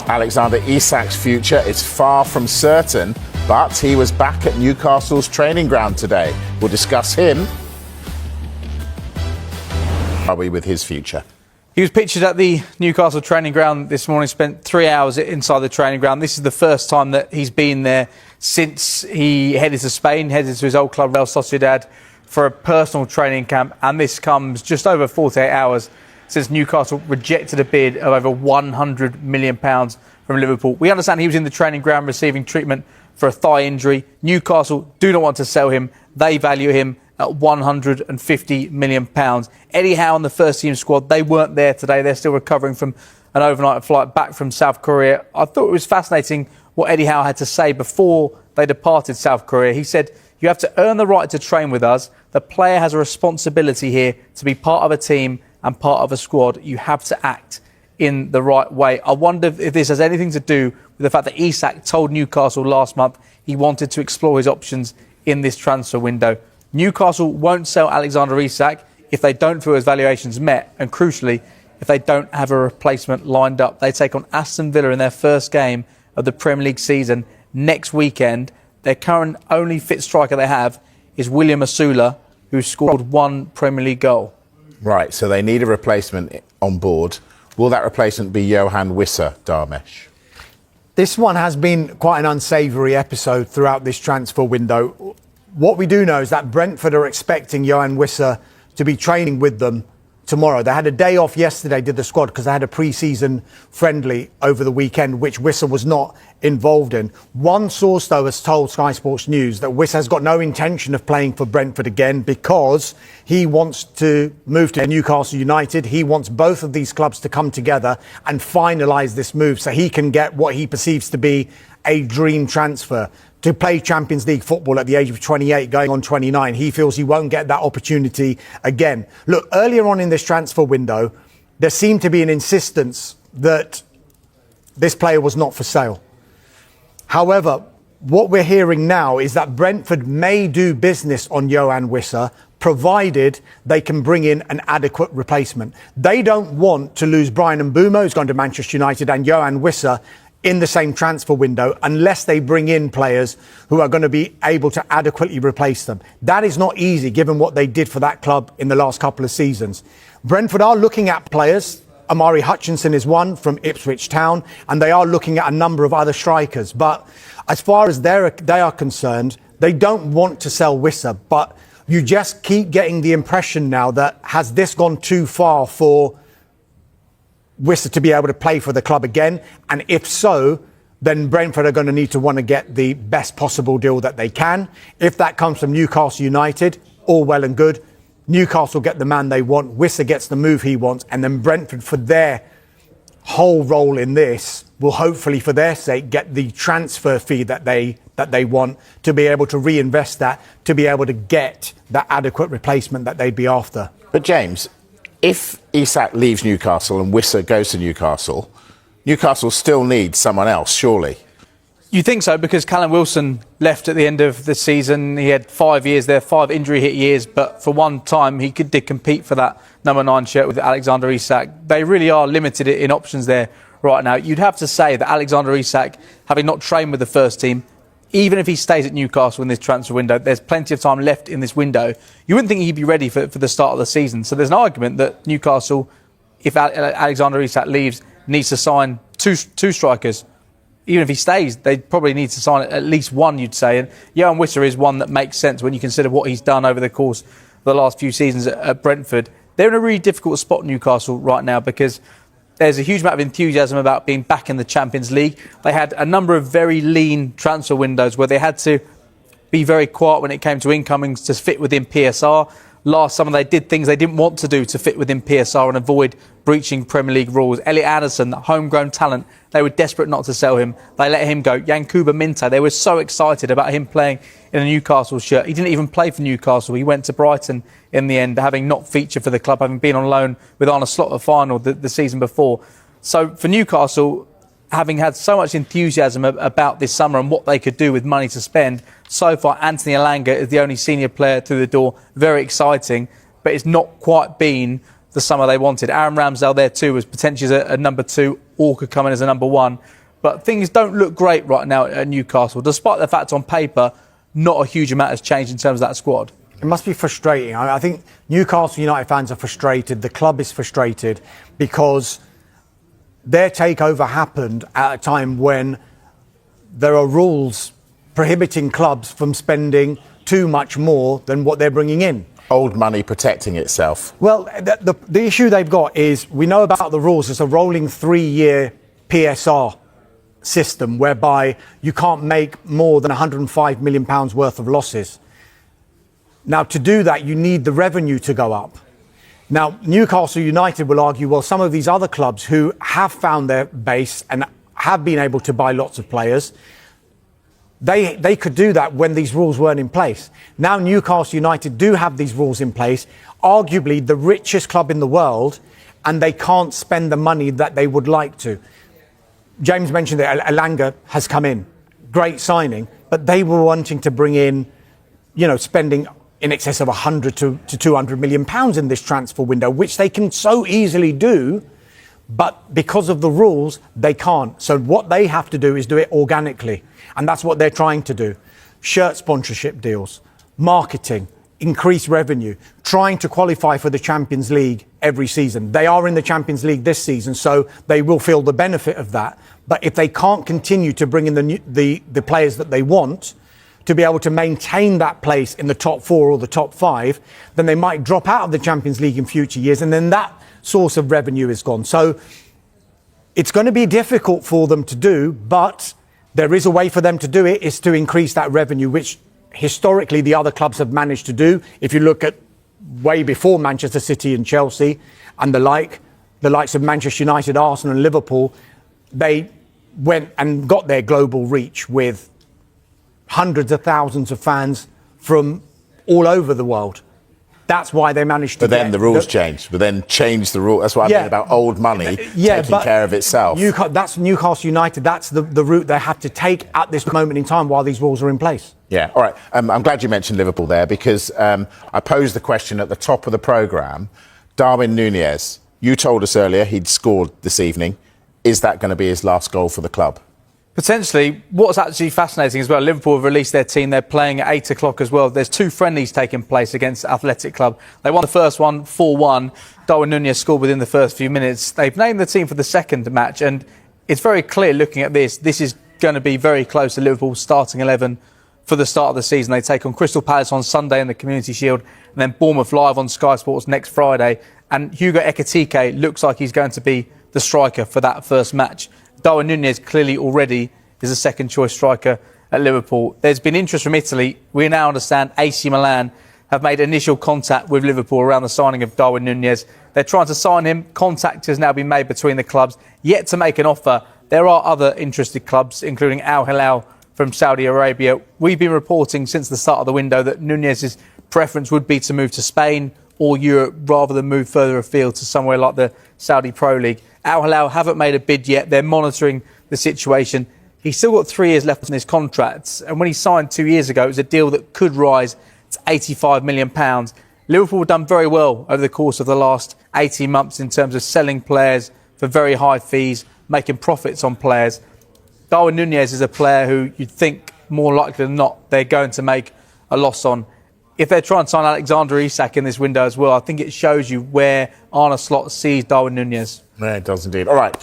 Alexander Isak's future is far from certain, but he was back at Newcastle's training ground today. We'll discuss him. Are we with his future? He was pictured at the Newcastle training ground this morning, spent 3 hours inside the training ground. This is the first time that he's been there since he headed to Spain, headed to his old club, Real Sociedad, for a personal training camp. And this comes just over 48 hours since Newcastle rejected a bid of over £100 million from Liverpool. We understand he was in the training ground receiving treatment for a thigh injury. Newcastle do not want to sell him. They value him at £150 million. Eddie Howe and the first team squad, they weren't there today. They're still recovering from an overnight flight back from South Korea. I thought it was fascinating what Eddie Howe had to say before they departed South Korea. He said, "You have to earn the right to train with us. The player has a responsibility here to be part of a team and part of a squad. You have to act in the right way." I wonder if this has anything to do with the fact that Isak told Newcastle last month he wanted to explore his options in this transfer window. Newcastle won't sell Alexander Isak if they don't feel his valuation's met, and crucially, if they don't have a replacement lined up. They take on Aston Villa in their first game of the Premier League season next weekend. Their current only fit striker they have is William Asula, who scored one Premier League goal. Right, so they need a replacement on board. Will that replacement be Johan Wissa, Dharmesh? This one has been quite an unsavoury episode throughout this transfer window. What we do know is that Brentford are expecting Johan Wissa to be training with them tomorrow. They had a day off yesterday, did the squad, because they had a pre-season friendly over the weekend, which Wissa was not involved in. One source, though, has told Skysports News that Wissa has got no intention of playing for Brentford again because he wants to move to Newcastle United. He wants both of these clubs to come together and finalise this move so he can get what he perceives to be a dream transfer. To play Champions League football at the age of 28, going on 29. He feels he won't get that opportunity again. Look, earlier on in this transfer window, there seemed to be an insistence that this player was not for sale. However, what we're hearing now is that Brentford may do business on Johan Wissa, provided they can bring in an adequate replacement. They don't want to lose Brian Mbeumo, who's gone to Manchester United, and Johan Wissa in the same transfer window unless they bring in players who are going to be able to adequately replace them. That is not easy given what they did for that club in the last couple of seasons. Brentford are looking at players. Amari Hutchinson is one from Ipswich Town, and they are looking at a number of other strikers. But as far as they are concerned, they don't want to sell Wissa. But you just keep getting the impression now that has this gone too far for Wissa to be able to play for the club again? And if so, then Brentford are going to need to want to get the best possible deal that they can. If that comes from Newcastle United, all well and good. Newcastle get the man they want, Wissa gets the move he wants, and then Brentford, for their whole role in this, will hopefully, for their sake, get the transfer fee that they want to be able to reinvest that, to be able to get that adequate replacement that they'd be after. But James, if Isak leaves Newcastle and Wissa goes to Newcastle, Newcastle still needs someone else, surely? You think so, because Callum Wilson left at the end of the season. He had 5 years there, 5 injury-hit years, but for one time he did compete for that number 9 shirt with Alexander Isak. They really are limited in options there right now. You'd have to say that Alexander Isak, having not trained with the first team, even if he stays at Newcastle in this transfer window, there's plenty of time left in this window. You wouldn't think he'd be ready for the start of the season. So there's an argument that Newcastle, if Alexander Isak leaves, needs to sign two strikers. Even if he stays, they probably need to sign at least one, you'd say. And Johan Wissa is one that makes sense when you consider what he's done over the course of the last few seasons at Brentford. They're in a really difficult spot, Newcastle, right now, because there's a huge amount of enthusiasm about being back in the Champions League. They had a number of very lean transfer windows where they had to be very quiet when it came to incomings to fit within PSR. Last summer, they did things they didn't want to do to fit within PSR and avoid breaching Premier League rules. Elliot Anderson, the homegrown talent, they were desperate not to sell him. They let him go. Yankuba Minteh, they were so excited about him playing in a Newcastle shirt. He didn't even play for Newcastle. He went to Brighton in the end, having not featured for the club, having been on loan with Arne Slot at final the season before. So for Newcastle, having had so much enthusiasm about this summer and what they could do with money to spend, so far Anthony Elanga is the only senior player through the door. Very exciting, but it's not quite been the summer they wanted. Aaron Ramsdale there too was potentially a number 2 or could come in as a number 1. But things don't look great right now at Newcastle, despite the fact on paper not a huge amount has changed in terms of that squad. It must be frustrating. I think Newcastle United fans are frustrated. The club is frustrated because their takeover happened at a time when there are rules prohibiting clubs from spending too much more than what they're bringing in. Old money protecting itself. Well, the issue they've got is we know about the rules. It's a rolling 3-year PSR system whereby you can't make more than £105 million worth of losses. Now, to do that, you need the revenue to go up. Now, Newcastle United will argue, well, some of these other clubs who have found their base and have been able to buy lots of players, they could do that when these rules weren't in place. Now Newcastle United do have these rules in place, arguably the richest club in the world, and they can't spend the money that they would like to. James mentioned that Alanga has come in. Great signing, but they were wanting to bring in, spending in excess of 100 to 200 million pounds in this transfer window, which they can so easily do, but because of the rules, they can't. So what they have to do is do it organically. And that's what they're trying to do. Shirt sponsorship deals, marketing, increase revenue, trying to qualify for the Champions League every season. They are in the Champions League this season, so they will feel the benefit of that. But if they can't continue to bring in the players that they want to be able to maintain that place in the top 4 or the top 5, then they might drop out of the Champions League in future years, and then that source of revenue is gone. So it's going to be difficult for them to do, but there is a way for them to do it, is to increase that revenue, which historically the other clubs have managed to do. If you look at way before Manchester City and Chelsea and the likes of Manchester United, Arsenal and Liverpool, they went and got their global reach with hundreds of thousands of fans from all over the world. That's why they managed to. But then the rules changed. But then changed the rule. That's what I mean about old money taking care of itself. That's Newcastle United. That's the route they have to take at this moment in time while these rules are in place. Yeah. All right. I'm glad you mentioned Liverpool there because I posed the question at the top of the programme. Darwin Nunez, you told us earlier he'd scored this evening. Is that going to be his last goal for the club? Potentially. What's actually fascinating as well, Liverpool have released their team. They're playing at 8 o'clock as well. There's 2 friendlies taking place against Athletic Club. They won the first one 4-1. Darwin Nunez scored within the first few minutes. They've named the team for the second match, and it's very clear looking at this is going to be very close to Liverpool's starting 11 for the start of the season. They take on Crystal Palace on Sunday in the Community Shield, and then Bournemouth live on Skysports next Friday. And Hugo Ekitike looks like he's going to be the striker for that first match. Darwin Nunez clearly already is a second choice striker at Liverpool. There's been interest from Italy. We now understand AC Milan have made initial contact with Liverpool around the signing of Darwin Nunez. They're trying to sign him. Contact has now been made between the clubs, yet to make an offer. There are other interested clubs, including Al Hilal from Saudi Arabia. We've been reporting since the start of the window that Nunez's preference would be to move to Spain or Europe rather than move further afield to somewhere like the Saudi Pro League. Al Hilal haven't made a bid yet. They're monitoring the situation. He's still got 3 years left on his contract, and when he signed 2 years ago, it was a deal that could rise to £85 million. Liverpool have done very well over the course of the last 18 months in terms of selling players for very high fees, making profits on players. Darwin Nunez is a player who you'd think more likely than not they're going to make a loss on. If they're trying to sign Alexander Isak in this window as well, I think it shows you where Arne Slot sees Darwin Nunez. Yeah, it does indeed. All right.